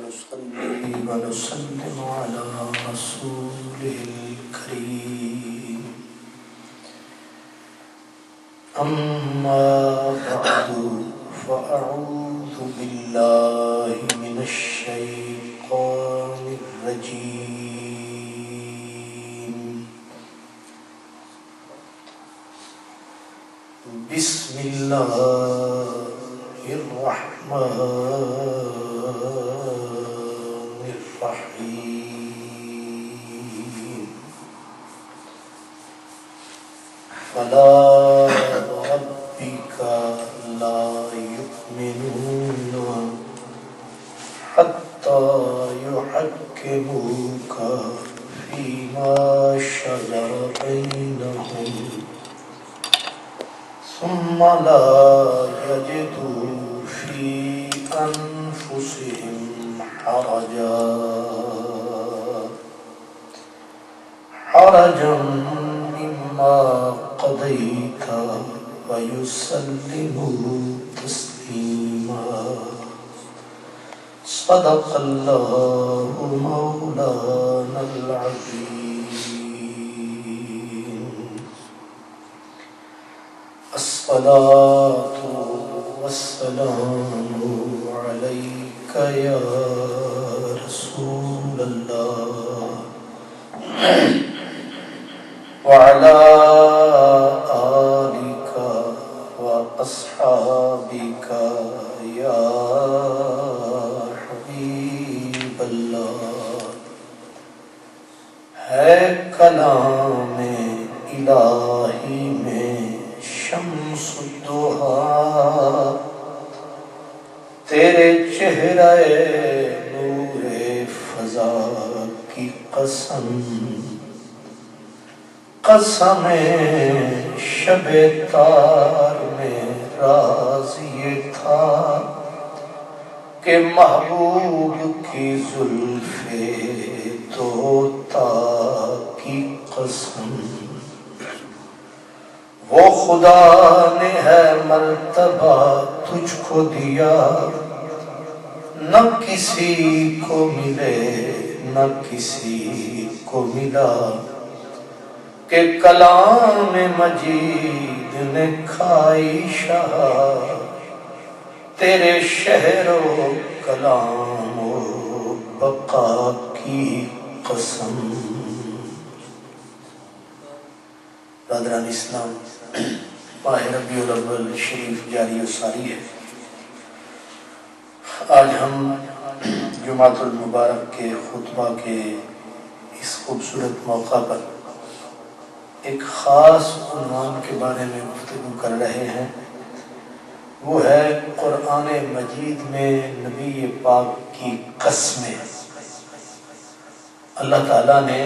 ونصلي ونسلم على رسوله الكريم أما بعد فأعوذ بالله من الشيطان الرجيم بسم الله الرحمن الرحيم فلا وربك لا يؤمنون حتى يحكموك فيما شجر بينهم ثم لا يجدوا في أنفسهم حرجا مما قضيت ويسلموا تسليما صدق الله مولانا العظيم. الصلاة والسلام عليك يا رسول الله وعلى آلك وأصحابك يا حبیب اللہ. ہے کلام الہی میں شمس الضحیٰ تیرے چہرہ نور فضا کی قسم، قسم شب تار میں راز یہ تھا کہ محبوب کی زلف توتا کی قسم. وہ خدا نے ہے مرتبہ تجھ کو دیا، نہ کسی کو ملے نہ کسی کو ملا، کہ کلام مجید نے کھائی شاہ تیرے شہر و کلام و بقا کی قسم. برادران اسلام، ماہ ربیع الاول شریف جاری و ساری ہے. آج ہم جمعۃ المبارک کے خطبہ کے اس خوبصورت موقع پر ایک خاص عنوان کے بارے میں گفتگو کر رہے ہیں. وہ ہے قرآن مجید میں نبی پاک کی قسمیں. اللہ تعالیٰ نے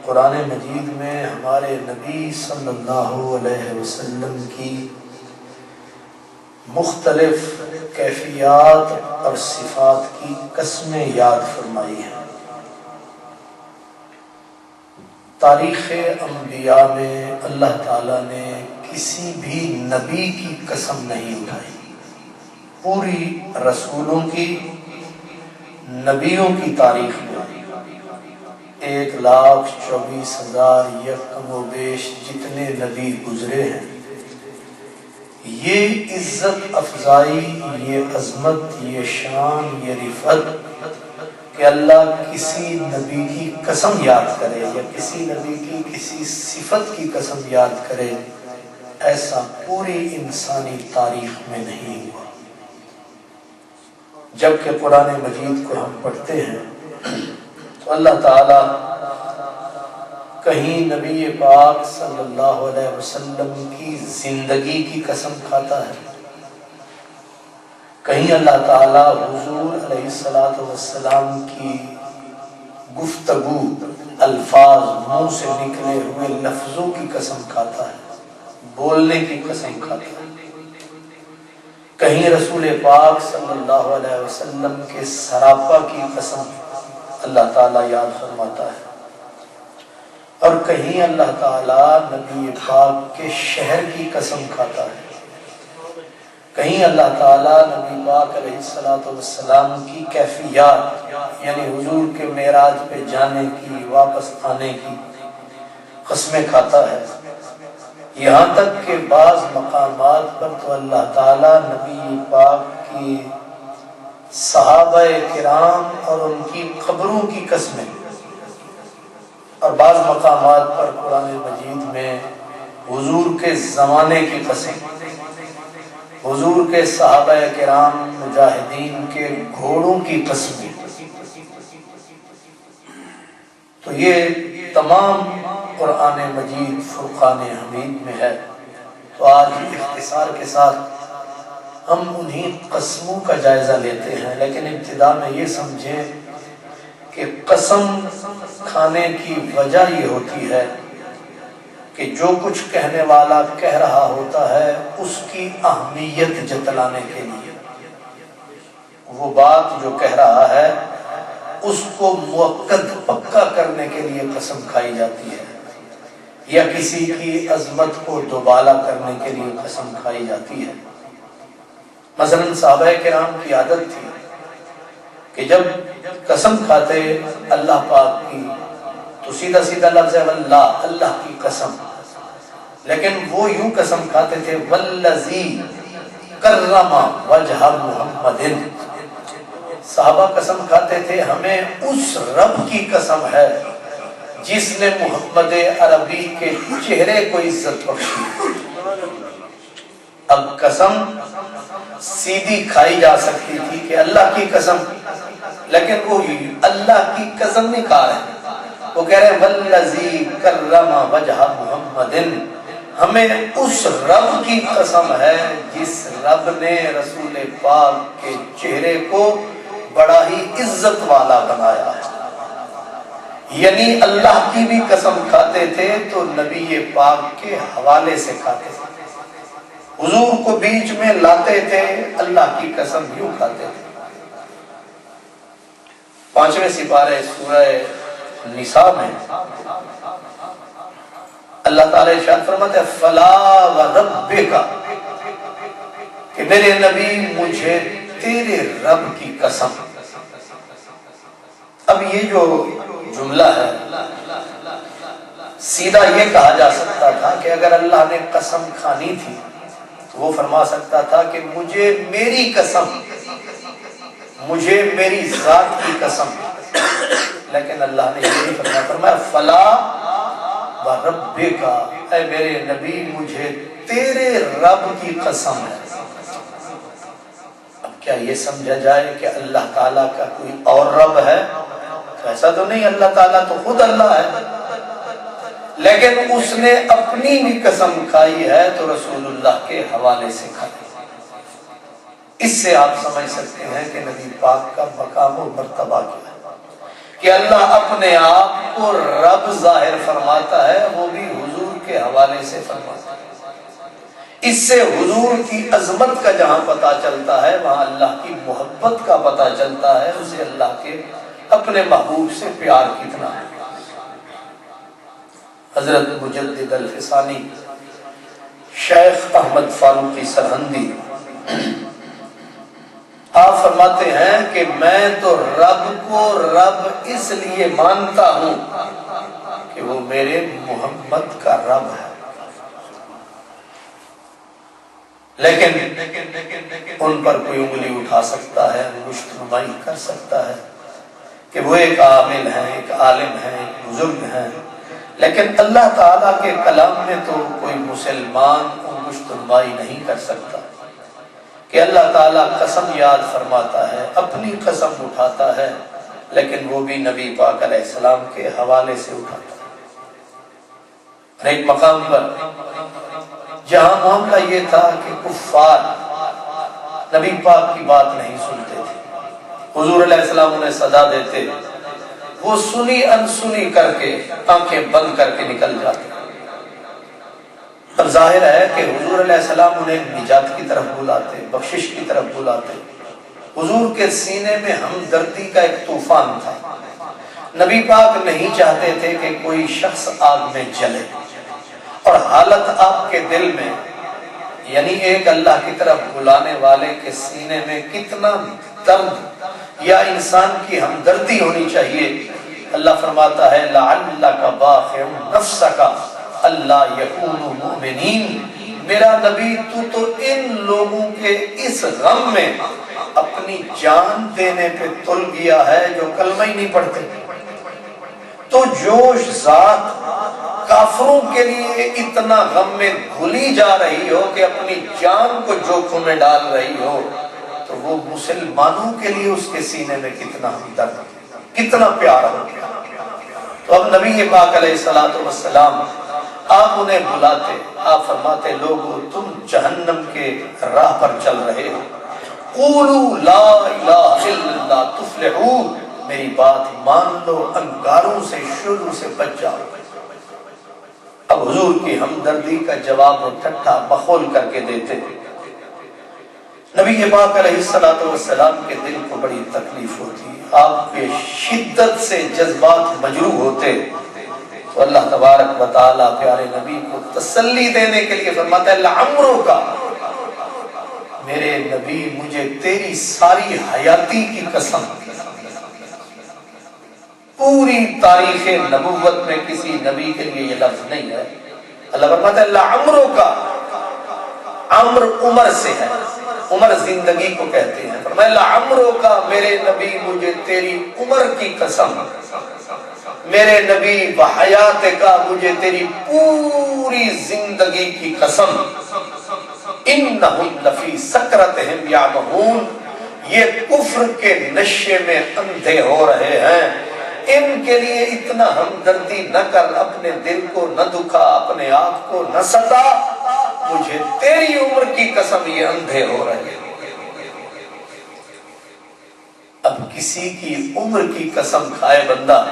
قرآن مجید میں ہمارے نبی صلی اللہ علیہ وسلم کی مختلف کیفیات اور صفات کی قسمیں یاد فرمائی ہیں. تاریخ انبیاء میں اللہ تعالیٰ نے کسی بھی نبی کی قسم نہیں اٹھائی. پوری رسولوں کی، نبیوں کی تاریخ میں 1,24,000 یکم و بیش جتنے نبی گزرے ہیں، یہ عزت افزائی، یہ عظمت، یہ شان، یہ رفعت کہ اللہ کسی نبی کی قسم یاد کرے یا کسی نبی کی کسی صفت کی قسم یاد کرے، ایسا پوری انسانی تاریخ میں نہیں ہوا. جبکہ قرآن مجید کو ہم پڑھتے ہیں تو اللہ تعالیٰ کہیں نبی پاک صلی اللہ علیہ وسلم کی زندگی کی قسم کھاتا ہے، کہیں اللہ تعالیٰ حضور علیہ السلام کی گفتگو، الفاظ، منہ سے نکلے ہوئے لفظوں کی قسم کھاتا ہے، بولنے کی قسم کھاتا ہے. کہیں رسول پاک صلی اللہ علیہ وسلم کے سراپا کی قسم اللہ تعالیٰ یاد فرماتا ہے، اور کہیں اللہ تعالیٰ نبی پاک کے شہر کی قسم کھاتا ہے. کہیں اللہ تعالیٰ نبی پاک علیہ السلام کی کیفیات یعنی حضور کے معراج پہ جانے کی، واپس آنے کی قسمیں کھاتا ہے، یہاں تک کہ بعض مقامات پر تو اللہ تعالیٰ نبی پاک کی صحابہ کرام اور ان کی قبروں کی قسمیں، اور بعض مقامات پر قرآن مجید میں حضور کے زمانے کی قسم، حضور کے صحابہ کرام مجاہدین کے گھوڑوں کی قسمیں، تو یہ تمام قرآن مجید فرقان حمید میں ہے۔ تو آج اختصار کے ساتھ ہم انہی قسموں کا جائزہ لیتے ہیں، لیکن ابتدا میں یہ سمجھیں کہ قسم کھانے کی وجہ یہ ہوتی ہے کہ جو کچھ کہنے والا کہہ رہا ہوتا ہے اس کی اہمیت جتلانے کے لیے، وہ بات جو کہہ رہا ہے اس کو مؤکد پکا کرنے کے لیے قسم کھائی جاتی ہے، یا کسی کی عظمت کو دوبالا کرنے کے لیے قسم کھائی جاتی ہے۔ مثلا صحابہ کرام کی عادت تھی کہ جب قسم کھاتے اللہ پاک کی تو سیدھا سیدھا لفظ ہے واللہ، اللہ کی قسم، لیکن وہ یوں قسم کھاتے تھے والذی کرم وجہ محمد، صحابہ قسم کھاتے تھے ہمیں اس رب کی قسم ہے جس نے محمد عربی کے چہرے کو عزت بخشی۔ اب قسم سیدھی کھائی جا سکتی تھی کہ اللہ کی قسم، لیکن وہ اللہ کی قسم نہیں کھا رہے، وہ کہہ رہے والذی کرم وجہ محمد، ہمیں اس رب کی قسم ہے جس رب نے رسول پاک کے چہرے کو بڑا ہی عزت والا بنایا ہے۔ یعنی اللہ کی بھی قسم کھاتے تھے تو نبی پاک کے حوالے سے کھاتے تھے، حضور کو بیچ میں لاتے تھے، اللہ کی قسم یوں کھاتے تھے۔ 5ویں سپارہ سورہ نساء میں اللہ تعالیٰ ارشاد فرماتے ہیں فلا وربک، کہ میرے نبی مجھے تیرے رب کی قسم۔ اب یہ جو جملہ ہے سیدھا یہ کہا جا سکتا تھا کہ اگر اللہ نے قسم کھانی تھی تو وہ فرما سکتا تھا کہ مجھے میری قسم، مجھے میری ذات کی قسم، لیکن اللہ نے یہ نہیں فرمایا فلا وربک، اے میرے نبی مجھے تیرے رب کی قسم ہے۔ اب کیا یہ سمجھا جائے کہ اللہ تعالیٰ کا کوئی اور رب ہے؟ ایسا تو نہیں، اللہ تعالیٰ تو خود اللہ ہے، لیکن اس نے اپنی بھی قسم کھائی ہے تو رسول اللہ کے حوالے سے کھائی۔ اس سے آپ سمجھ سکتے ہیں کہ نبی پاک کا مقام و مرتبہ کیا ہے کہ اللہ اپنے آپ کو رب ظاہر فرماتا ہے، وہ بھی حضور کے حوالے سے فرماتا ہے۔ اس سے حضور کی عظمت کا جہاں پتہ چلتا ہے وہاں اللہ کی محبت کا پتہ چلتا ہے، اسے اللہ کے اپنے محبوب سے پیار کتنا ہے۔ حضرت مجدد الفسانی شیخ احمد فاروقی سرہندی آپ فرماتے ہیں کہ میں تو رب کو رب اس لیے مانتا ہوں کہ وہ میرے محمد کا رب ہے، لیکن ان پر کوئی انگلی اٹھا سکتا ہے، انگشت نمائی کر سکتا ہے کہ وہ ایک عامل ہیں، ایک عالم ہیں، ایک بزرگ ہیں، لیکن اللہ تعالیٰ کے کلام میں تو کوئی مسلمان انگشت نمائی نہیں کر سکتا کہ اللہ تعالیٰ قسم یاد فرماتا ہے، اپنی قسم اٹھاتا ہے، لیکن وہ بھی نبی پاک علیہ السلام کے حوالے سے اٹھاتا ہے۔ اور ایک مقام پر جہاں معاملہ یہ تھا کہ کفار نبی پاک کی بات نہیں سنتے تھے، حضور علیہ السلام انہیں صدا دیتے، وہ سنی انسنی کر کے آنکھیں بند کر کے نکل جاتے۔ اب ظاہر ہے کہ حضور علیہ السلام انہیں نجات کی طرف بلاتے، بخشش کی طرف بلاتے۔ حضور کے سینے میں ہمدردی کا ایک طوفان تھا، نبی پاک نہیں چاہتے تھے کہ کوئی شخص آگ میں جلے، اور حالت آپ کے دل میں یعنی ایک اللہ کی طرف بلانے والے کے سینے میں کتنا درد یا انسان کی ہمدردی ہونی چاہیے۔ اللہ فرماتا ہے لعلک باخع نفسک الا یکونوا مؤمنین، میرا نبی تو ان لوگوں کے اس غم میں اپنی جان دینے پہ تل گیا ہے جو کلمہ ہی نہیں پڑھتے۔ تو جوش ذات کافروں کے لیے اتنا غم میں گھلی جا رہی ہو کہ اپنی جان کو جوخم میں ڈال رہی ہو، تو وہ مسلمانوں کے لیے اس کے سینے میں کتنا ہمدرد، کتنا پیار ہو گیا۔ تو اب نبی پاک علیہ السلام آپ انہیں بلاتے، آپ فرماتے لوگو تم جہنم کے راہ پر چل رہے ہو، قولوا لا الہ الا اللہ تفلحوا، میری بات مان لو، انگاروں سے شروع سے بچ جاؤ۔ اب حضور کی ہمدردی کا جواب وہ ٹھٹھا مخول کر کے دیتے۔ نبی پاک علیہ السلام کے دل کو بڑی تکلیف ہوتی، آپ کے شدت سے جذبات مجروح ہوتے، تو اللہ تبارک و تعالیٰ پیارے نبی کو تسلی دینے کے لیے فرماتا ہے لعمرک، میرے نبی مجھے تیری ساری حیاتی کی قسم، پوری تاریخ نبوت میں کسی نبی کے لیے یہ لفظ نہیں ہے۔ اللہ فرماتا ہے لعمرک، عمر عمر سے ہے، عمر زندگی کو کہتے ہیں، فرمایا لعمرک، میرے نبی مجھے تیری عمر کی قسم، میرے نبی بحیات کا مجھے تیری پوری زندگی کی قسم، انہم لفی سکرتہم یعمہون، یہ کفر کے نشے میں اندھے ہو رہے ہیں، ان کے لیے اتنا ہمدردی نہ کر، اپنے دل کو نہ دکھا، اپنے آپ کو نہ ستا، مجھے تیری عمر کی قسم یہ اندھے ہو رہے ہیں۔ اب کسی کی عمر کی قسم کھائے بندہ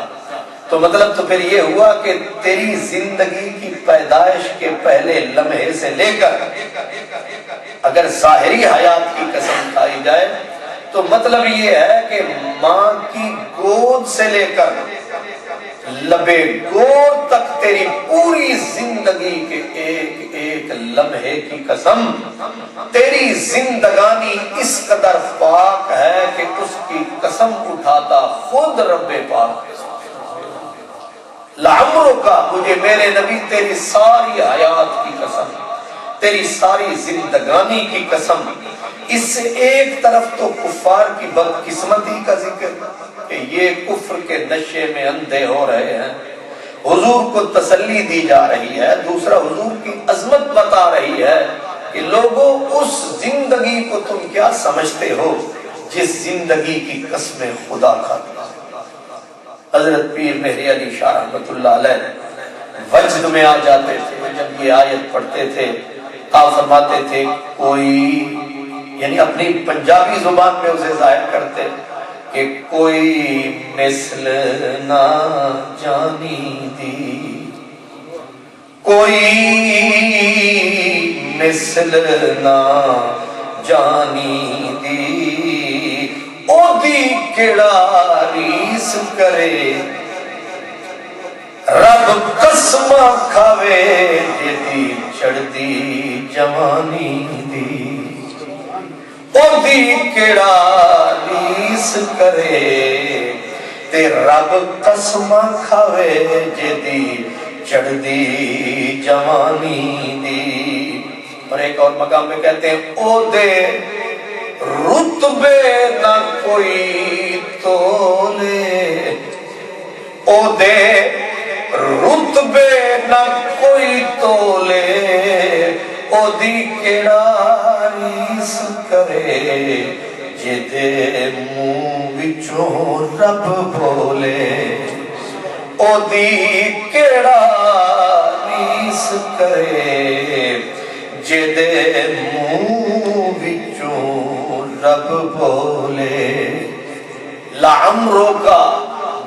تو مطلب تو پھر یہ ہوا کہ تیری زندگی کی پیدائش کے پہلے لمحے سے لے کر اگر ظاہری حیات کی قسم کھائی جائے تو مطلب یہ ہے کہ ماں کی گود سے لے کر لبے گود تک تیری پوری زندگی کے ایک ایک لمحے کی قسم، تیری زندگانی اس قدر پاک ہے کہ اس کی قسم اٹھاتا خود رب پاک ہے۔ لعمرک، مجھے میرے نبی تیری ساری حیات کی قسم، تیری ساری زندگانی کی قسم۔ اس سے ایک طرف تو کفار کی بدقسمتی کا ذکر کہ یہ کفر کے نشے میں اندھے ہو رہے ہیں، حضور کو تسلی دی جا رہی ہے، دوسرا حضور کی عظمت بتا رہی ہے کہ لوگوں اس زندگی کو تم کیا سمجھتے ہو جس زندگی کی قسمیں خدا کھاتی۔ حضرت پیر مہری علی شاہ رحمۃ اللہ علیہ وجد میں آ جاتے تھے، جب یہ آیت پڑھتے تھے آپ فرماتے تھے کوئی، یعنی اپنی پنجابی زبان میں اسے ظاہر کرتے کہ کوئی مثل نہ جانی دی، کوئی مثل نہ جانی دی، او دی کیڑا ریس کرے رب قسم کھاوے جدی چڑھ دی جوانی دی، او دی کیڑا ریس کرے تے رب قسم کھاوے جدی چڑھ دی جوانی دی۔ اور ایک اور مقام میں کہتے ہیں او دے رتبے نہ کوئی تولے، او دے رتبے نہ کوئی تولے، او دی کیڑا ریس کرے جدے منہ وچوں رب بولے، او دی کیڑا ریس کرے جدے منہ وچوں رب بولے۔ لعمرک،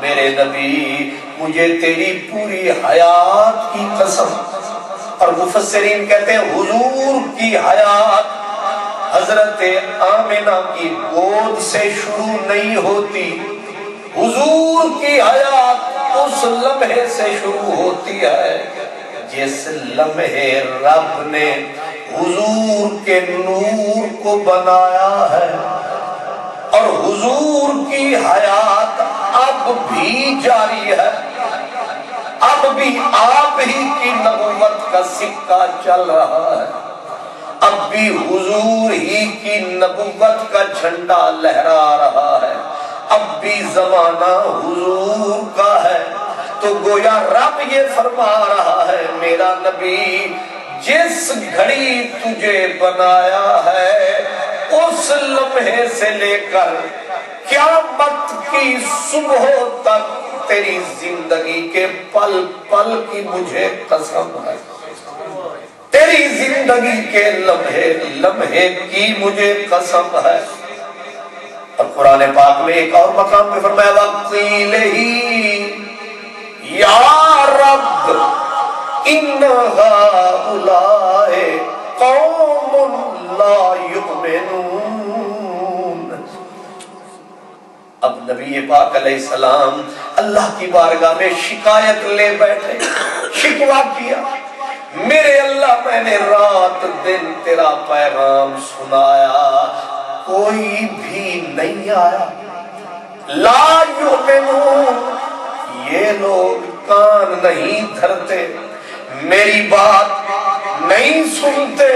میرے نبی مجھے تیری پوری حیات کی قسم۔ اور مفسرین کہتے ہیں حضور کی حیات حضرت آمنہ کی گود سے شروع نہیں ہوتی، حضور کی حیات اس لمحے سے شروع ہوتی ہے جس لمحے رب نے حضور کے نور کو بنایا ہے، اور حضور کی حیات اب بھی جاری ہے، اب بھی آپ ہی کی نبوت کا سکہ چل رہا ہے، اب بھی حضور ہی کی نبوت کا جھنڈا لہرا رہا ہے، اب بھی زمانہ حضور کا ہے۔ تو گویا رب یہ فرما رہا ہے میرا نبی جس گھڑی تجھے بنایا ہے اس لمحے سے لے کر قیامت کی صبح تک تیری زندگی کے پل پل کی مجھے قسم ہے، تیری زندگی کے لمحے لمحے کی مجھے قسم ہے۔ اور قرآن پاک میں ایک اور مقام میں فرمایا وَقِيلَ هِي یا رب ان هؤلاء قوم لا یؤمنون۔ اب نبی پاک علیہ السلام اللہ کی بارگاہ میں شکایت لے بیٹھے، شکوہ کیا، میرے اللہ میں نے رات دن تیرا پیغام سنایا، کوئی بھی نہیں آیا، لا یؤمنون، یہ لوگ کان نہیں دھرتے، میری بات نہیں سنتے۔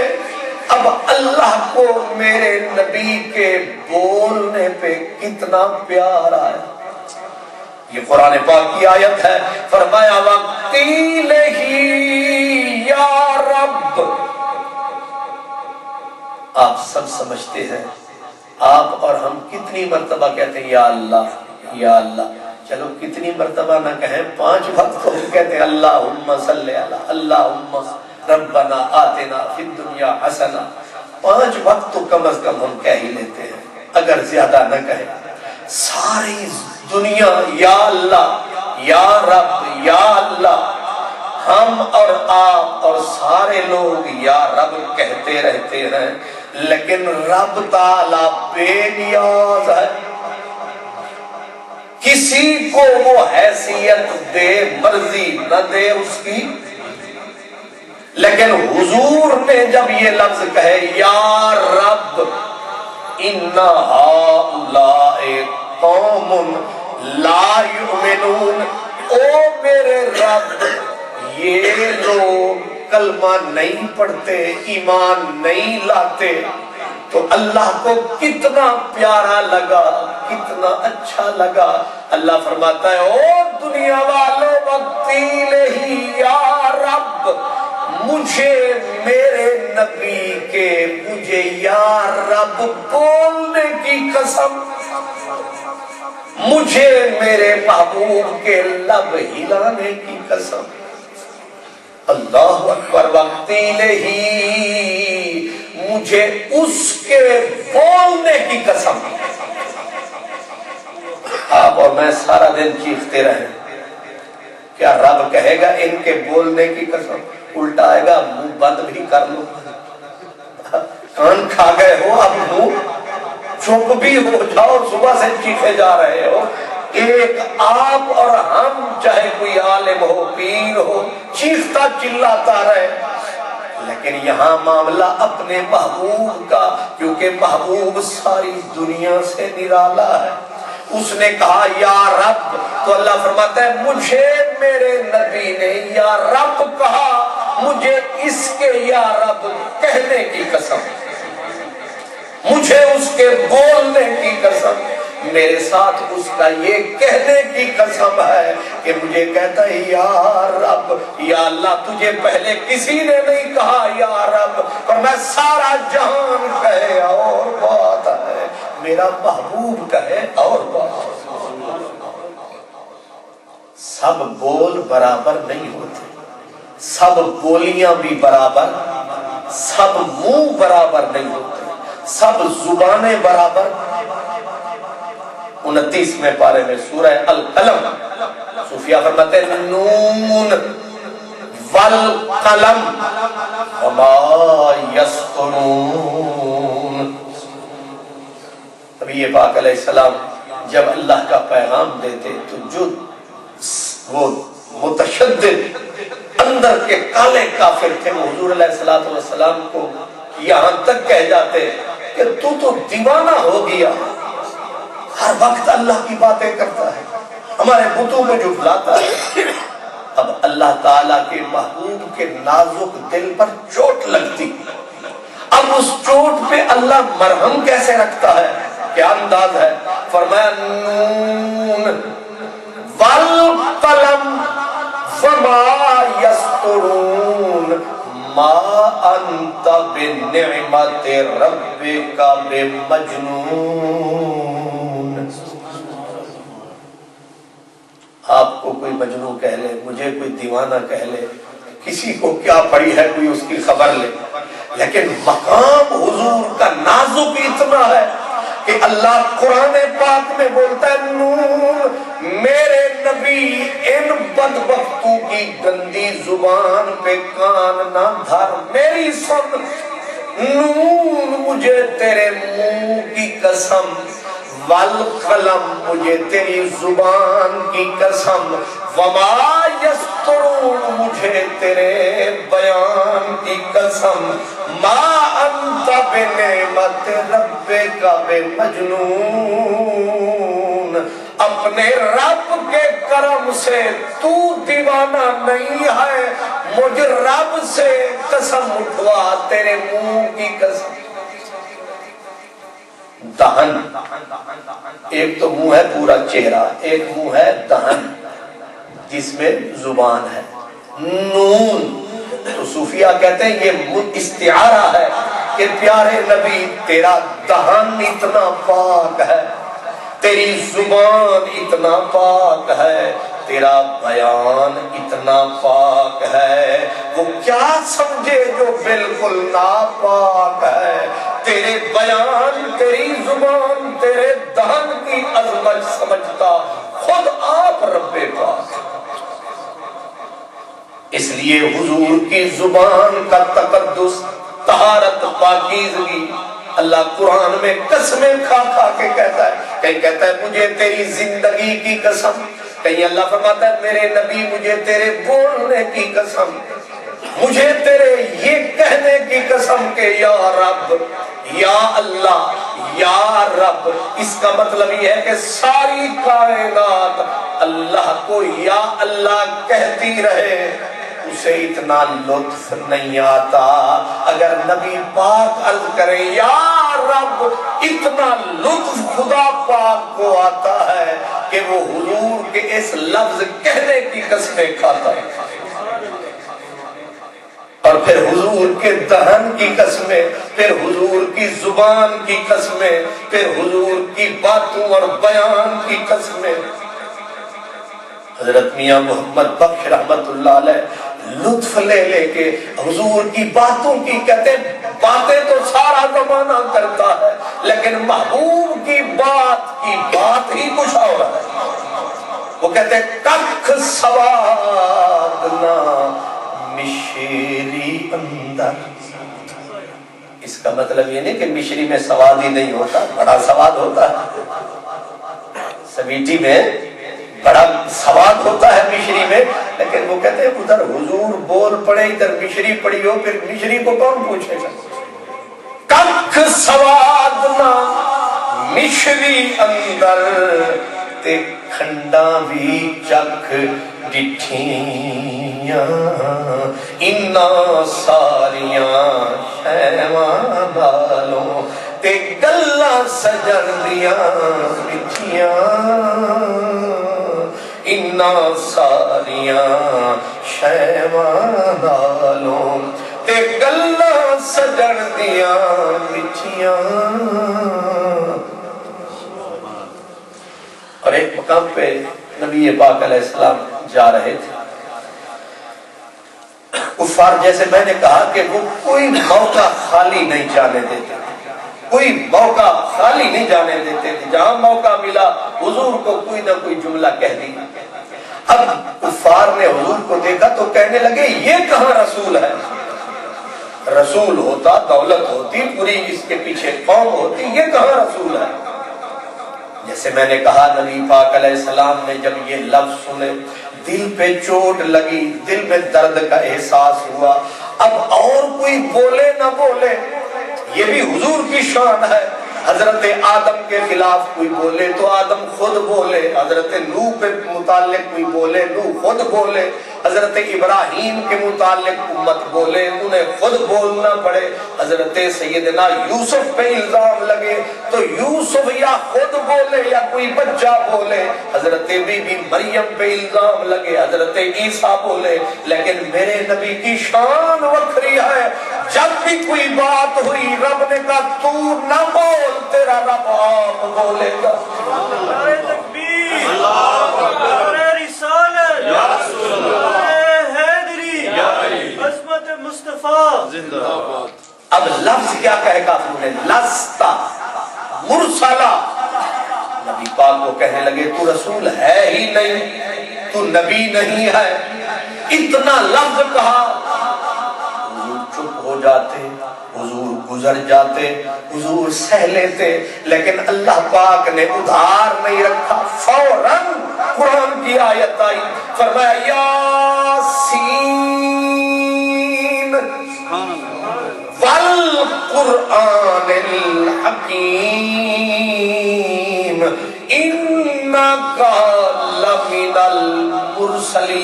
اب اللہ کو میرے نبی کے بولنے پہ کتنا پیار آیا۔ یہ قرآن پاک کی آیت ہے، فرمایا وَقِيلَ هِي یا رب۔ آپ سب سمجھتے ہیں آپ اور ہم کتنی مرتبہ کہتے ہیں یا اللہ یا اللہ، چلو کتنی مرتبہ نہ کہیں، 5 وقت تو ہم کہتے ہیں اللہم صلی علی اللہم ربنا آتنا فی الدنیا حسنہ، 5 وقت تو کم از کم ہم کہہ ہی لیتے ہیں، اگر زیادہ نہ کہیں۔ ساری دنیا یا اللہ یا رب یا اللہ، ہم اور آپ اور سارے لوگ یا رب کہتے رہتے ہیں، لیکن رب تعالیٰ بے نیاز ہے، کسی کو وہ حیثیت دے مرضی نہ دے اس کی۔ لیکن حضور نے جب یہ لفظ کہے یا رب ان ہؤلاء قوم لا یؤمنون، او میرے رب یہ لوگ کلمہ نہیں پڑھتے، ایمان نہیں لاتے، تو اللہ کو کتنا پیارا لگا، کتنا اچھا لگا۔ اللہ فرماتا ہے او دنیا والوں وقیل ہی یا رب، مجھے میرے نبی کے مجھے یا رب بولنے کی قسم، مجھے میرے محبوب کے لب ہلانے کی قسم۔ اللہ اکبر، وقیل ہی مجھے اس کے بولنے کی قسم۔ آپ اور میں سارا دن چیختے رہے، کیا رب کہے گا ان کے بولنے کی قسم؟ الٹا آئے گا منہ بند بھی کر لو، کان کھا گئے ہو اب منہ چپ بھی ہو جاؤ، صبح سے چیخے جا رہے ہو۔ ایک آپ اور ہم، چاہے کوئی عالم ہو پیر ہو، چیختا چلاتا رہے، لیکن یہاں معاملہ اپنے محبوب کا، کیونکہ محبوب ساری دنیا سے نرالا ہے۔ اس نے کہا یا رب، تو اللہ فرماتا ہے مجھے میرے نبی نے یا رب کہا، مجھے اس کے یا رب کہنے کی قسم، مجھے اس کے بولنے کی قسم، میرے ساتھ اس کا یہ کہنے کی قسم ہے کہ مجھے کہتا ہے یا رب یا اللہ، تجھے پہلے کسی نے نہیں کہا یا رب، اور میں سارا جہان کہے اور بات ہے، میرا محبوب کہے اور بات۔ سب بول برابر نہیں ہوتے، سب بولیاں بھی برابر، سب منہ برابر نہیں ہوتے، سب زبانیں برابر۔ 29ویں پارے میں سورہ القلم، صوفیہ فرماتے ہیں نون والقلم وما یسطرون۔ نبی پاک علیہ السلام جب اللہ کا پیغام دیتے تو جو وہ متشدد اندر کے کالے کافر تھے، وہ حضور علیہ الصلوۃ والسلام کو یہاں تک کہہ جاتے کہ تو دیوانہ ہو گیا، ہر وقت اللہ کی باتیں کرتا ہے، ہمارے بتوں کو جھٹلاتا ہے۔ اب اللہ تعالیٰ کے محبوب کے نازک دل پر چوٹ لگتی، اب اس چوٹ پہ اللہ مرہم کیسے رکھتا ہے؟ کیا انداز ہے؟ فرمایا نون والقلم وما یسطرون ما انت بنعمت ربک بمجنون۔ آپ کو کوئی مجنون کہہ لے، مجھے کوئی دیوانہ کہہ لے، کسی کو کیا پڑی ہے کوئی اس کی خبر لے، لیکن مقام حضور کا نازک اتنا ہے کہ اللہ قرآن پاک میں بولتا ہے نون میرے نبی ان بدبختوں کی گندی زبان پہ کان نہ دھر، میری سن، نون مجھے تیرے منہ کی قسم، والقلم مجھے تیری زبان کی قسم، وما یسترون مجھے تیرے بیان کی قسم، ما انت بنعمت ربک بمجنون، اپنے رب کے کرم سے تو دیوانہ نہیں ہے، مجھ رب سے قسم اٹھوا تیرے منہ کی قسم۔ دہن، ایک تو منہ ہے پورا چہرہ، ایک منہ ہے دہن جس میں زبان ہے۔ نون تو صوفیہ کہتے ہیں یہ استعارہ ہے کہ پیارے نبی تیرا دہن اتنا پاک ہے، تیری زبان اتنا پاک ہے، تیرا بیان اتنا پاک ہے، وہ کیا سمجھے جو بالکل ناپاک ہے، تیرے بیان، تیری زبان، تیرے دہن کی عظمت سمجھتا خود آپ رب پاک۔ اس لیے حضور کی زبان کا تقدس، طہارت، پاکیزگی اللہ قرآن میں قسمیں کھا کھا کے کہتا ہے، کہیں کہتا ہے مجھے تیری زندگی کی قسم، کہیں اللہ فرماتا ہے میرے نبی مجھے تیرے بولنے کی قسم، مجھے تیرے یہ کہنے کی قسم کہ یا رب، یا اللہ، یا رب۔ اس کا مطلب یہ ہے کہ ساری کائنات اللہ کو یا اللہ کہتی رہے، اسے اتنا لطف نہیں آتا۔ اگر نبی پاک عرض کرے یا رب، اتنا لطف خدا پاک کو آتا ہے کہ وہ حضور کے اس لفظ کہنے کی قسمیں کھاتا ہے، اور پھر حضور کے دہن کی قسمیں، پھر حضور کی زبان کی قسمیں، پھر حضور کی باتوں اور بیان کی قسمیں۔ حضرت میاں محمد بخش رحمت اللہ علیہ لطف لے لے کے حضور کی باتوں کی کہتے ہیں، باتیں تو سارا زمانہ کرتا ہے لیکن محبوب کی بات ہی کچھ اور ہے۔ وہ کہتے ہیں ککھ سواد نہ مشری اندر۔ اس کا مطلب یہ نہیں کہ مشری میں سواد ہی نہیں ہوتا، بڑا سواد ہوتا ہے، سمیٹی میں بڑا سواد ہوتا ہے مشری میں، لیکن وہ کہتے ہیں ادھر حضور بول پڑے ادھر مشری پڑی ہو، پھر مشری کو کون پوچھے گا؟ ککھ سواد نہ مشری اندر تے کھنڈا بھی چکھ ڈٹھیاں، انہاں ساریاں شیواں نالوں تے گلاں سجن دیاں مٹھیاں، انہاں ساریاں شیواں نالوں تے گلاں سجن دیاں مٹھیاں۔ اور ایک مقام پہ نبی پاک علیہ السلام جا رہے تھے، کفار جیسے میں نے کہا کہ وہ کوئی موقع خالی نہیں جانے دیتے، کوئی موقع خالی نہیں جانے دیتے تھے، جہاں موقع ملا حضور کو کوئی نہ کوئی جملہ کہہ دی۔ اب کفار نے حضور کو دیکھا تو کہنے لگے یہ کہاں رسول ہے؟ رسول ہوتا دولت ہوتی پوری، اس کے پیچھے قوم ہوتی، یہ کہاں رسول ہے؟ جیسے میں نے کہا نبی پاک علیہ السلام نے جب یہ لفظ سنے دل پہ چوٹ لگی، دل میں درد کا احساس ہوا، اب اور کوئی بولے نہ بولے، یہ بھی حضور کی شان ہے۔ حضرت آدم کے خلاف کوئی بولے تو آدم خود بولے، حضرت نوح کے متعلق کوئی بولے، نوح خود بولے، حضرت ابراہیم کے متعلق امت بولے، انہیں خود بولنا پڑے، حضرت سیدنا یوسف پہ الزام لگے تو یوسف یا خود بولے یا کوئی بچہ بولے، حضرت بی بی مریم پہ الزام لگے، حضرت عیسیٰ بولے، لیکن میرے نبی کی شان وکھری ہے، جب بھی کوئی بات ہوئی رب نے کہا تو نہ بول، تیرا رب آپ بولے گا۔ نعرہ تکبیر، نعرہ رسالت، نعرہ حیدری، عظمت مصطفیٰ زندہ باد۔ اب لفظ کیا کہے کافروں نے؟ لستا مرسلا، نبی پاک کو کہنے لگے تو رسول ہے ہی نہیں، تو نبی نہیں ہے، اتنا لفظ کہا، حضور چپ ہو جاتے، حضور گزر جاتے، حضور سہ لیتے، لیکن اللہ پاک نے ادھار نہیں رکھا، فوراً قرآن کی آیت آئی، فرمایا یاسین والقرآن الحکیم انک لمن المرسلین۔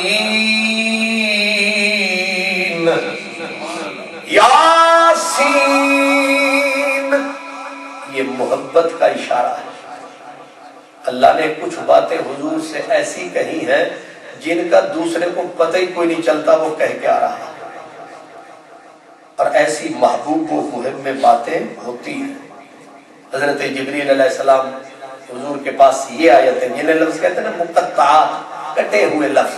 یاسین، یہ محبت کا اشارہ ہے۔ اللہ نے کچھ باتیں حضور سے ایسی کہی ہیں جن کا دوسرے کو پتہ ہی کوئی نہیں چلتا وہ کہہ کے آ رہا ہے، اور ایسی محبوب و محب میں باتیں ہوتی ہیں۔ حضرت جبریل علیہ السلام حضور کے پاس یہ آیتیں، جنہیں لفظ کہتے ہیں نا مقطعات، کٹے ہوئے لفظ،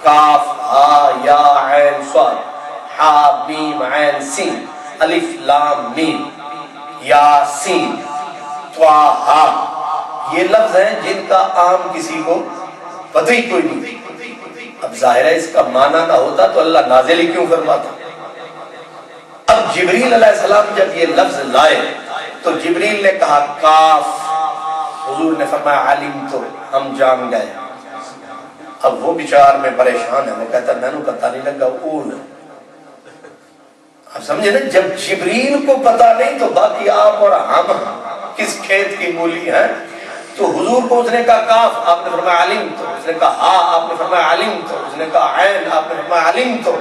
کاف ہا یا عین صاد، ہا میم عین سین، الف لام میم، یاسین، طٰہٰ، یہ لفظ ہیں جن کا عام کسی کو پتہ ہی کوئی نہیں۔ اب ظاہر ہے اس کا معنی نہ ہوتا تو اللہ نازل ہی کیوں فرماتا۔ اب جبریل علیہ السلام جب یہ لفظ لائے تو جبریل نے کہا کاف، حضور نے فرمایا علیم، تو ہم جان گئے۔ اب وہ بیچار میں پریشان ہے، وہ کہتا میں نے پتہ نہیں لگا اون، اب سمجھے نا، جب جبریل کو پتہ نہیں تو باقی آپ اور ہم کس کھیت کی مولی ہیں۔ تو حضور کو اس نے کہا کاف، آپ نے فرمایا علیم، تو اس نے کہا ہا، آپ نے فرمایا علیم، تو اس نے کہا عین، آپ نے فرمایا علیم، تو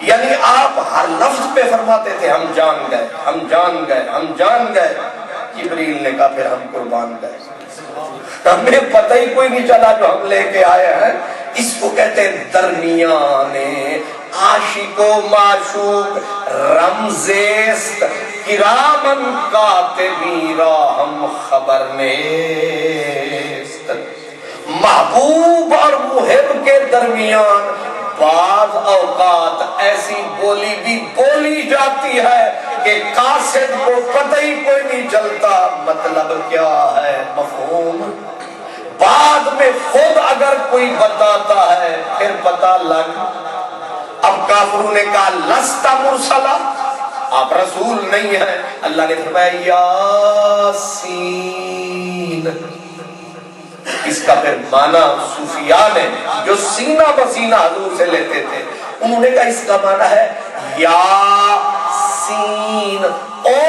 یعنی آپ ہر لفظ پہ فرماتے تھے ہم جان گئے، ہم جان گئے، ہم جان گئے۔ جبریل نے کہا پھر ہم قربان گئے، ہمیں پتہ ہی کوئی نہیں چلا جو ہم لے کے آئے ہیں۔ اس کو کہتے ہیں درمیان عاشق و معشوق رمزیست، کرامن کاتبین را ہم خبر نیست۔ محبوب اور محب کے درمیان بعض اوقات ایسی بولی بھی بولی جاتی ہے کہ قاصد کو پتہ ہی کوئی نہیں چلتا مطلب کیا ہے، مفہوم بعد میں خود اگر کوئی بتاتا ہے پھر پتہ لگ۔ اب کافروں نے کہا لست مرسلا، آپ رسول نہیں ہیں۔ اللہ نے فرمایا یاسین، اس کا پھر معنی صوفیاء نے جو سینہ بسینہ حضور سے لیتے تھے انہوں نے کہا اس کا معنی ہے یاسین، او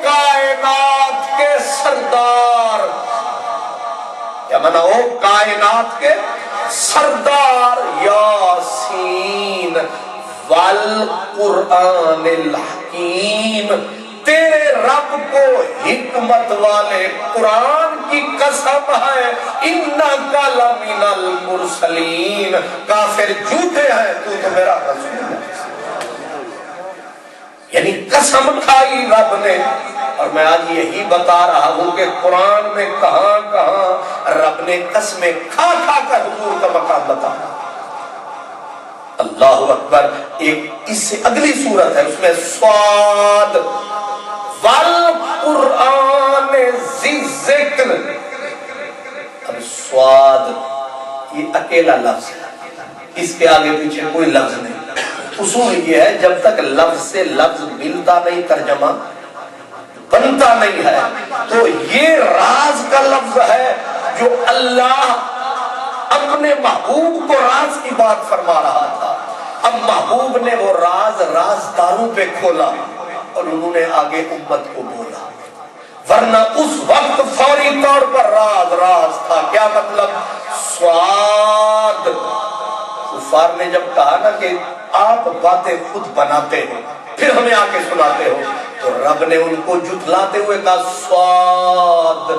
کائنات کے سردار، کیا معنی او کائنات کے سردار، یاسین والقرآن الحکیم، تیرے رب کو حکمت والے قرآن کی قسم ہے، انک لمن المرسلین، کافر جھوٹے ہیں تو میرا رسول ہے۔ یعنی قسم کھائی رب نے، اور میں آج یہی بتا رہا ہوں کہ قرآن میں کہاں کہاں رب نے قسمیں کھا کھا کر حضور کا مقام بتایا۔ اللہ اکبر۔ ایک اس سے اگلی صورت ہے، اس میں صاد والقرآن ذی ذکر۔ اب صاد یہ اکیلا لفظ ہے، اس کے آگے پیچھے کوئی لفظ نہیں۔ اصول یہ ہے جب تک لفظ سے لفظ ملتا نہیں ترجمہ بنتا نہیں ہے، تو یہ راز کا لفظ ہے جو اللہ اپنے محبوب کو راز کی بات فرما رہا تھا. اب محبوب نے وہ رازداروں پہ کھولا اور انہوں نے آگے امت کو بولا. ورنہ اس وقت فوری طور پر راز تھا. کیا مطلب؟ سواد. کفار نے جب کہا نا کہ آپ باتیں خود بناتے ہو پھر ہمیں آ کے سناتے ہو, تو رب نے ان کو جھٹلاتے ہوئے کہا سواد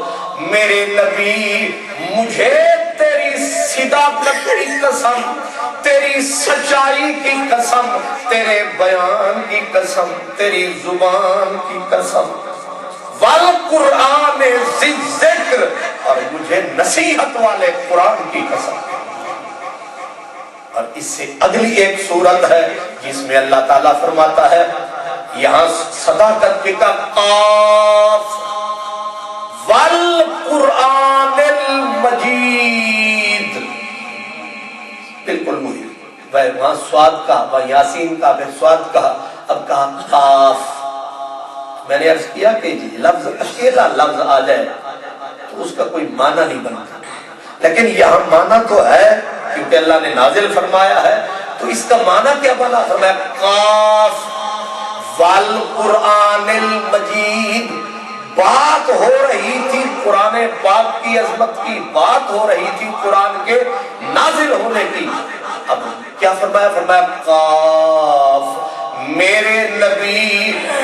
میرے نبی, مجھے تیری صداقت کی قسم, تیری سچائی کی قسم, تیرے بیان کی قسم, تیری زبان کی قسم, والقرآن ذی ذکر, اور مجھے نصیحت والے قرآن کی قسم. اور اس سے اگلی ایک سورت ہے جس میں اللہ تعالیٰ فرماتا ہے, یہاں صداقت کی قاف والقرآن المجید, بالکل وہی. وہاں سواد کا, وہاں یاسین کا, پھر سواد کا, اب کہا قاف. میں نے عرض کیا کہ لفظ اکیلا لفظ آ جائے تو اس کا کوئی معنی نہیں بنتا, لیکن یہاں معنی تو ہے کیونکہ اللہ نے نازل فرمایا ہے, تو اس کا معنی کیا بنا؟ فرمایا قاف والقرآن المجید. بات ہو رہی تھی قرآن پاک کی عظمت کی, بات ہو رہی تھی قرآن کے نازل ہونے کی. اب کیا فرمایا؟ فرمایا قاف میرے نبی,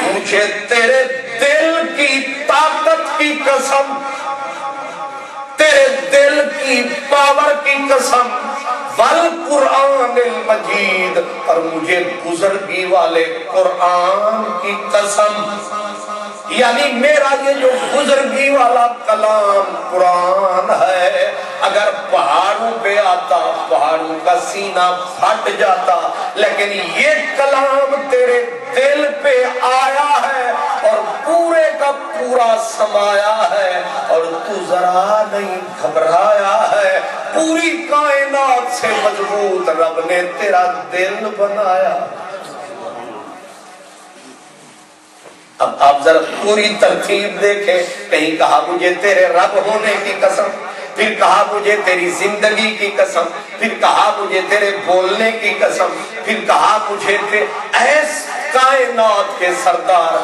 مجھے تیرے دل کی طاقت کی قسم, تیرے دل کی پاور کی قسم, والقرآن المجید, اور مجھے بزرگی والے قرآن کی قسم. یعنی میرا یہ جو بزرگی والا کلام قرآن ہے, اگر پہاڑوں پہ آتا پہاڑوں کا سینہ پھٹ جاتا, لیکن یہ کلام تیرے دل پہ آیا ہے اور پورے کا پورا سمایا ہے, اور تو ذرا نہیں گھبرایا ہے. پوری کائنات سے مضبوط رب نے تیرا دل بنایا. اب آپ ذرا پوری ترتیب دیکھیں, کہیں کہا مجھے تیرے رب ہونے کی قسم, پھر کہا مجھے تیری زندگی کی قسم, پھر کہا مجھے تیرے بولنے کی قسم, پھر کہا مجھے ایس کائنات کے سردار.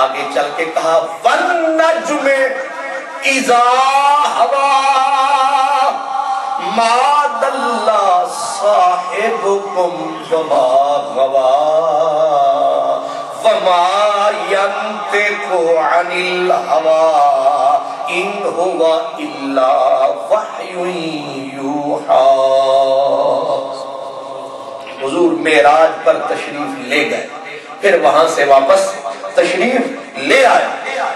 آگے چل کے کہا والنجم اذا ہوا ما ضل صاحبکم وما غوا وما ينطق عن الهوى ان هو الا وحی یوحی. حضور معراج پر تشریف لے گئے, پھر وہاں سے واپس تشریف لے آئے.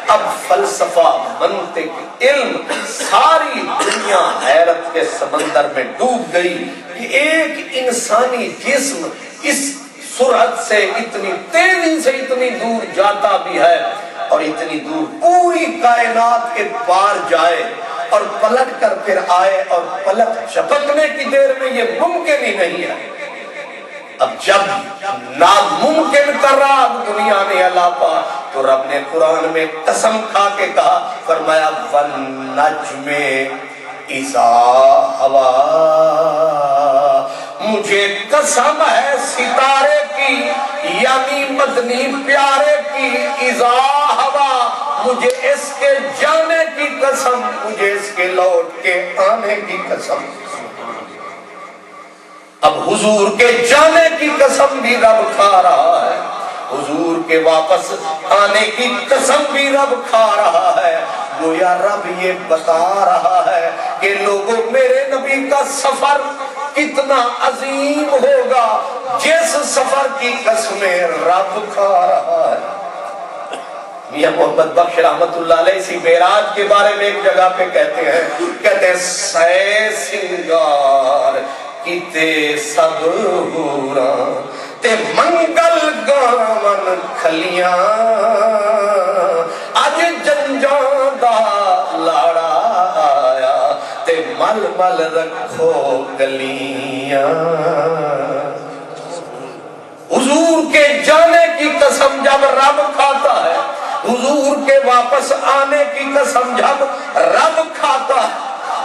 اب فلسفہ, منطق, علم, ساری دنیا حیرت کے سمندر میں ڈوب گئی کہ ایک انسانی جسم اس سرعت سے, اتنی تیزی سے اتنی دور جاتا بھی ہے, اور اتنی دور پوری کائنات کے پار جائے اور پلٹ کر پھر آئے, اور پلٹ جھپکنے کی دیر میں یہ ممکن ہی نہیں ہے. اب جب ناممکن کر رہا دنیا نے الاپا, تو رب نے قرآن میں قسم کھا کے کہا, فرمایا والنجم اذا ہوا, مجھے قسم ہے ستارے کی, یعنی مدنی پیارے کی, اذا ہوا, مجھے اس کے جانے کی قسم, مجھے اس کے لوٹ کے آنے کی قسم. اب حضور کے جانے کی قسم بھی رب کھا رہا ہے, حضور کے واپس آنے کی قسم بھی رب کھا رہا ہے. گویا رب یہ بتا رہا ہے کہ لوگوں, میرے نبی کا سفر کتنا عظیم ہوگا جس سفر کی قسمیں رب کھا رہا ہے. میاں محمد بخش رحمت اللہ علیہ اسی معراج کے بارے میں ایک جگہ پہ کہتے ہیں سائے سنگار کیتے سب ہوراں تے منگل گاون کھلیاں, اج جنجاں دا لاڑا آیا تے مل مل رکھو گلیاں. حضور کے جانے کی قسم جب رب کھاتا ہے, حضور کے واپس آنے کی قسم جب رب کھاتا ہے,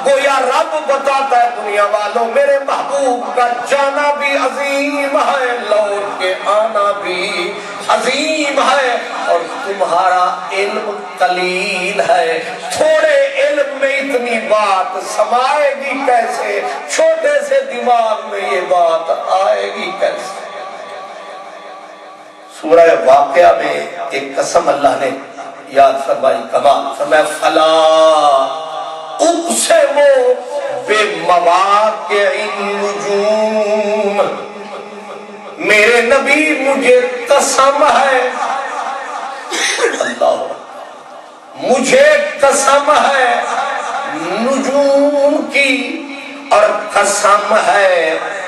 گویا رب بتاتا ہے دنیا والوں میرے محبوب کا جانا بھی عظیم ہے، لوٹ کے آنا بھی عظیم ہے، اور تمہارا علم قلیل ہے، تھوڑے علم میں اتنی بات سمائے گی کیسے، چھوٹے سے دماغ میں یہ بات آئے گی کیسے۔ سورہ واقعہ میں ایک قسم اللہ نے یاد فرمائی، کمال فرمایا فلا اقسم بمواقع النجوم، میرے نبی مجھے قسم ہے، اللہ مجھے قسم ہے نجوم کی، اور قسم ہے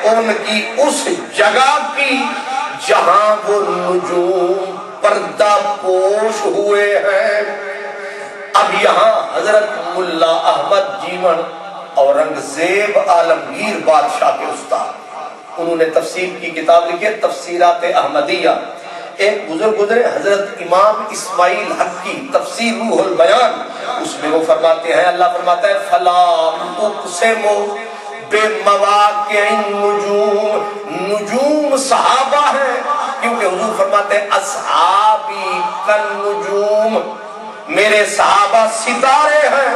ان کی اس جگہ کی جہاں وہ نجوم پردہ پوش ہوئے ہیں۔ اب یہاں حضرت ملا احمد جیون اورنگزیب عالمگیر بادشاہ کے استاد، انہوں نے تفسیر کی کتاب لکھی ہے تفسیرات احمدیہ۔ ایک بزرگ گزرے حضرت امام اسماعیل حق کی تفسیر روح البیان، اس میں وہ فرماتے ہیں، اللہ فرماتا ہے فلا اقسم بمواقع النجوم، نجوم صحابہ ہیں، کیونکہ حضور فرماتے ہیں اصحابی کالنجوم، میرے صحابہ ستارے ہیں،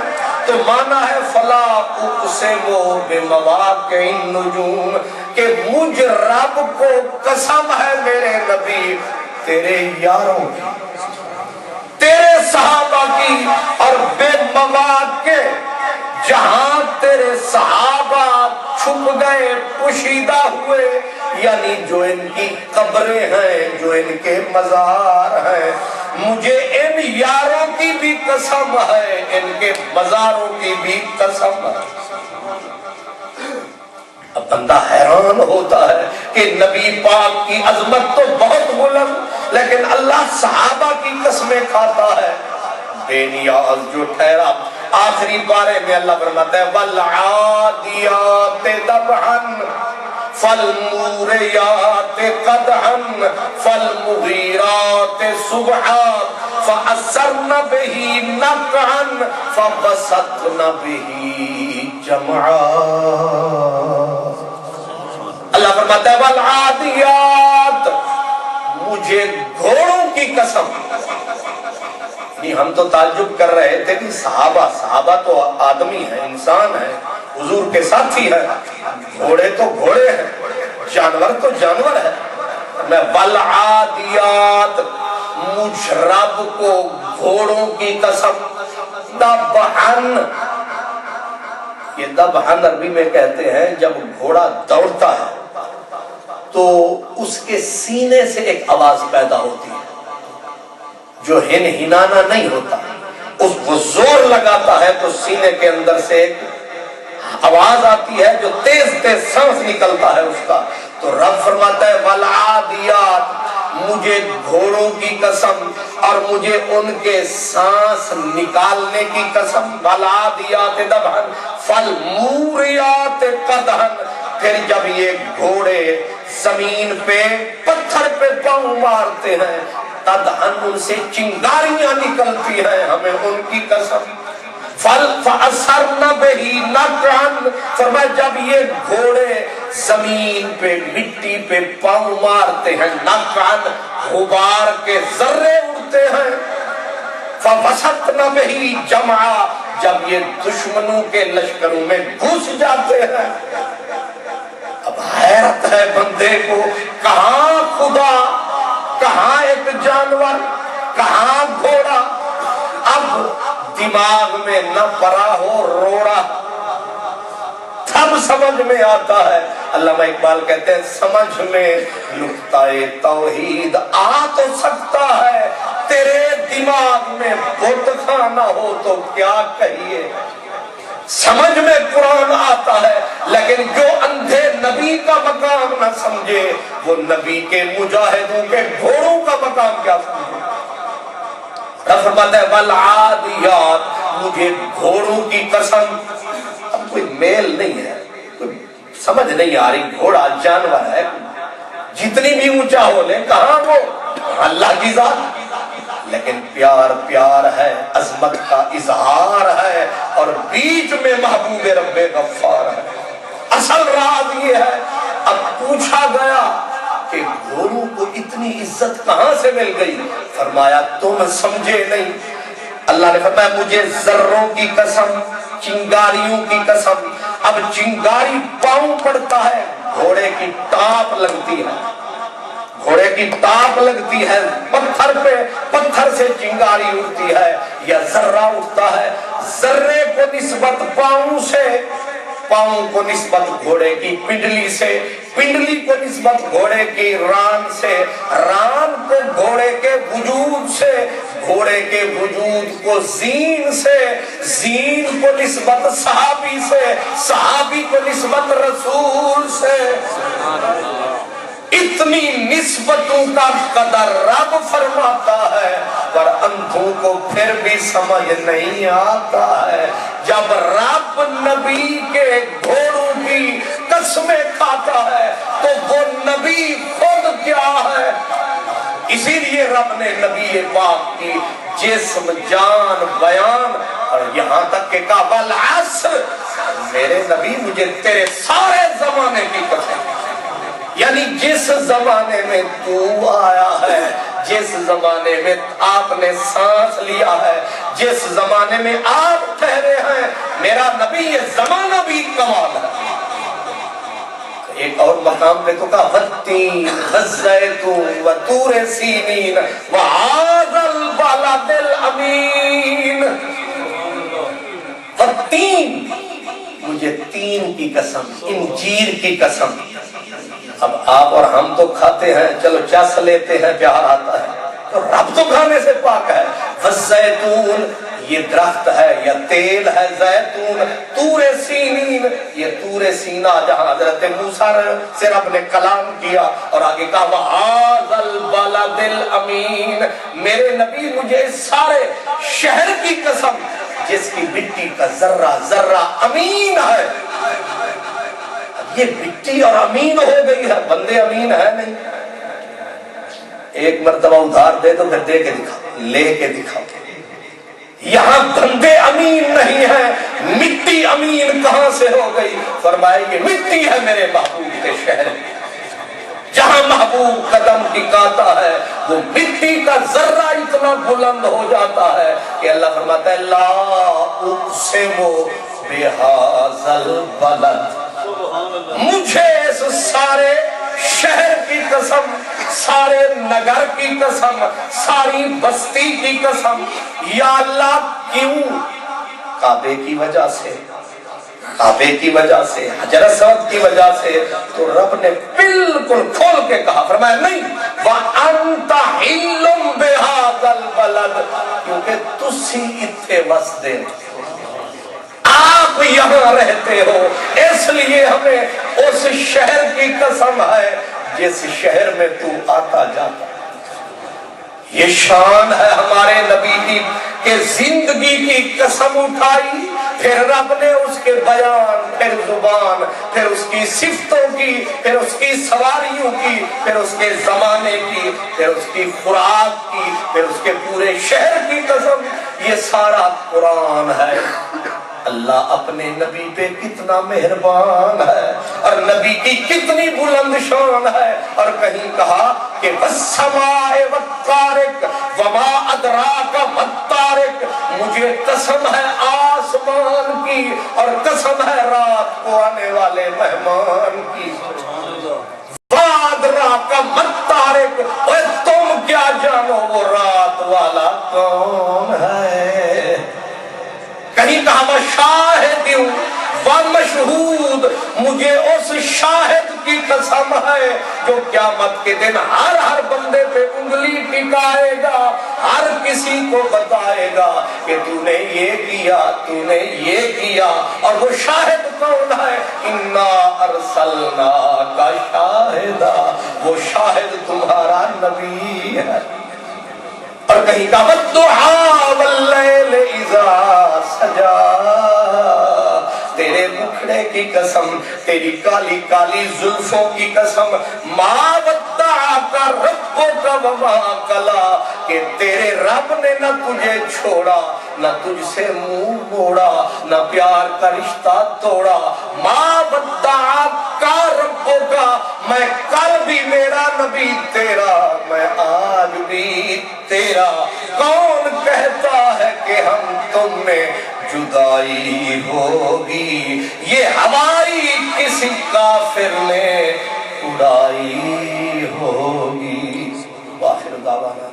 تو مانا ہے فلا اقسم بمواقع النجوم کہ مجھ رب کو قسم ہے میرے نبی تیرے یاروں کی، تیرے صحابہ کی، اور بے مواقع جہاں تیرے صحابہ چھپ گئے پوشیدہ ہوئے، یعنی جو ان کی قبریں ہیں، جو ان کے مزار ہیں، مجھے ان یاروں کی بھی قسم ہے، ان کے مزاروں کی بھی قسم ہے۔ اب بندہ حیران ہوتا ہے کہ نبی پاک کی عظمت تو بہت بلند، لیکن اللہ صحابہ کی قسمیں کھاتا ہے، بے نیاز جو ٹھہرا۔ آخری پارے میں اللہ فرماتا ہے وَالْعَادِيَاتِ ضَبْحًا فَالْمُورِيَاتِ قَدْحًا فَالْمُغِيرَاتِ صُبْحًا فَأَثَرْنَ بِهِ نَقْعًا فَبَسَطْنَ بِهِ جَمْعًا۔ اللہ فرماتا ہے وَالْعَادِيَاتِ، مجھے گھوڑوں کی قسم۔ ہم تو تعجب کر رہے تھے کہ صحابہ تو آدمی ہیں، انسان ہیں، حضور کے ساتھی ہیں، گھوڑے تو گھوڑے ہیں، جانور تو جانور ہے۔ میں والعادیات، مجھ رب کو گھوڑوں کی قسم، دبحن، یہ دبحن عربی میں کہتے ہیں جب گھوڑا دوڑتا ہے تو اس کے سینے سے ایک آواز پیدا ہوتی ہے جو ہنہنانا نہیں ہوتا، اس کو زور لگاتا ہے تو سینے کے اندر سے ایک آواز آتی ہے جو تیز تیز سانس نکلتا ہے اس کا۔ تو رب فرماتا ہے والعادیات، مجھے گھوڑوں کی قسم اور مجھے ان کے سانس نکالنے کی قسم۔ والعادیات ضبحًا فالموریات قدحًا، پھر جب یہ گھوڑے زمین پہ پتھر پہ پاؤں مارتے ہیں قدحًا، ان سے چنگاریاں نکلتی ہیں، ہمیں ان کی قسم۔ فَأَثَرْنَ بِهِ نَقْعًا، فرمایا جب یہ گھوڑے زمین پہ مٹی پہ پاؤں مارتے ہیں، نقعًا، غبار کے ذرے اڑتے ہیں، فَوَسَطْنَ بِهِ جَمْعًا، جب یہ دشمنوں کے لشکروں میں گھس جاتے ہیں۔ اب حیرت ہے بندے کو، کہاں خدا، کہاں ایک جانور، کہاں گھوڑا۔ اب دماغ میں نہ پڑا ہو روڑا تب سمجھ میں آتا ہے۔ علامہ اقبال کہتے ہیں سمجھ میں نقطہ توحید آ تو سکتا ہے، تیرے دماغ میں بت خانہ ہو تو کیا کہیے۔ سمجھ میں قرآن آتا ہے لیکن جو اندھے نبی کا مقام نہ سمجھے وہ نبی کے مجاہدوں کے گھوڑوں کا مقام کیا سمجھے۔ فرماتا ہے والعادیات، مجھے گھوڑوں کی قسم۔ اب کوئی میل نہیں ہے، کوئی سمجھ نہیں آ رہی، گھوڑا جانور ہے، جتنی بھی اونچا ہو لے، کہاں وہ اللہ کی ذات، لیکن پیار پیار ہے، عظمت کا اظہار ہے، اور بیچ میں محبوب رب غفار ہے۔ اصل راز یہ ہے۔ اب پوچھا گیا کہ گھوڑوں کو اتنی عزت کہاں سے مل گئی؟ فرمایا تم سمجھے نہیں۔ اللہ نے فرمایا مجھے ذروں کی قسم، چنگاریوں کی قسم، اب چنگاری پاؤں پڑتا ہے، گھوڑے کی ٹاپ لگتی ہے، گھوڑے کی ٹاپ لگتی ہے، پتھر پہ پتھر سے چنگاری اٹھتی ہے یا ذرہ اٹھتا ہے، ذرے کو نسبت پاؤں سے، پاؤں کو نسبت گھوڑے کی پنڈلی سے، پنڈلی کو نسبت گھوڑے کی ران سے، ران کو گھوڑے کے وجود سے، گھوڑے کے وجود کو زین سے، زین کو نسبت صحابی سے، صحابی کو نسبت رسول سے۔ اتنی نسبتوں کا قدر رب فرماتا ہے، پر اندھوں کو پھر بھی سمجھ نہیں آتا ہے۔ جب رب نبی کے گھوڑوں کی قسمیں کھاتا ہے تو وہ نبی خود کیا ہے؟ اسی لیے رب نے نبی پاک کی جسم، جان، بیان اور یہاں تک کہ کہا والعصر، میرے نبی مجھے تیرے سارے زمانے کی قسم، یعنی جس زمانے میں تو آیا ہے، جس زمانے میں آپ نے سانس لیا ہے، جس زمانے میں آپ ٹھہرے ہیں، میرا نبی یہ زمانہ بھی کمال ہے۔ ایک اور مقام پہ تو کہا والتین والزیتون وطور سینین وہذا البلد الامین، والتین، مجھے تین کی قسم، انجیر کی قسم۔ اب آپ اور ہم تو کھاتے ہیں، چلو چس لیتے ہیں، پیار آتا ہے، تو رب تو کھانے سے پاک ہے۔ والزیتون، یہ درخت ہے یا تیل ہے زیتون، طور سینین، یہ طور سینا جہاں حضرت موسیٰ سے رب نے کلام کیا، اور آگے کہا وَهَذَا الْبَلَدِ الْأَمِينَ، میرے نبی مجھے سارے شہر کی قسم جس کی مٹی کا ذرہ ذرہ امین ہے۔ یہ مٹی اور امین ہو گئی ہے، بندے امین ہے نہیں۔ ایک مرتبہ ادھار دے تو پھر دے کے دکھاؤ، لے کے دکھاؤ۔ یہاں بندے امین نہیں ہیں، مٹی امین کہاں سے ہو گئی؟ فرمایا یہ مٹی ہے میرے محبوب کے شہر میں، جہاں محبوب قدم ٹکاتا ہے وہ مٹی کا ذرہ اتنا بلند ہو جاتا ہے کہ اللہ فرماتا ہے لا اقسم بہذا البلد، مجھے اس سارے شہر کی قسم، سارے نگر کی قسم، ساری بستی کی قسم، یا اللہ کیوں؟ کعبے کی وجہ سے، کعبے کی وجہ سے، حجر اسود کی وجہ سے۔ تو رب نے بالکل کھول کے کہا، فرمایا نہیں وَأَنْتَ حِلٌّ بِهَذَا الْبَلَدِ، کیونکہ تسی اتھے وسدے، آپ یہاں رہتے ہو، اس لیے ہمیں اس شہر کی قسم ہے جس شہر میں تو آتا جاتا۔ یہ شان ہے ہمارے نبی کی کہ زندگی کی قسم اٹھائی، پھر رب نے اس کے بیان، پھر زبان، پھر اس کی صفتوں کی، پھر اس کی سواریوں کی، پھر اس کے زمانے کی، پھر اس کی خوراک کی، پھر اس کے پورے شہر کی قسم۔ یہ سارا قرآن ہے۔ اللہ اپنے نبی پہ کتنا مہربان ہے، اور نبی کی کتنی بلند شان ہے۔ اور کہیں کہا کہ والسماء والطارق وما ادراک ما الطارق، مجھے قسم ہے آسمان کی اور قسم ہے رات کو آنے والے مہمان کی۔ وما ادراک ما الطارق، اور تم کیا جانو وہ رات والا کون ہے؟ کہیں کہا وہ شاہد ومشہود، مجھے اس شاہد کی قسم ہے جو قیامت کے دن ہر بندے پہ انگلی ٹکائے گا، ہر کسی کو بتائے گا کہ تو نے یہ کیا، تو نے یہ کیا۔ اور وہ شاہد کون ہے؟ انا ارسلناک شاہدا، وہ شاہد تمہارا نبی ہے۔ اور کہیں کہا والضحیٰ واللیل اذا سجا، تیرے مکھڑے کی قسم، تیری کالی کالی زلفوں کی قسم، ما ودعک ربک وما قلی، کہ تیرے رب نے نہ تجھے چھوڑا، نہ تجھ سے منہ موڑا، نہ پیار کا رشتہ توڑا۔ ماں ودعک ربک، میں کل بھی میرا نبی تیرا، میں آج بھی تیرا۔ کون کہتا ہے کہ ہم تم میں جدائی ہوگی، یہ ہوائی کسی کافر نے اڑائی ہوگی۔ وآخر دعوانا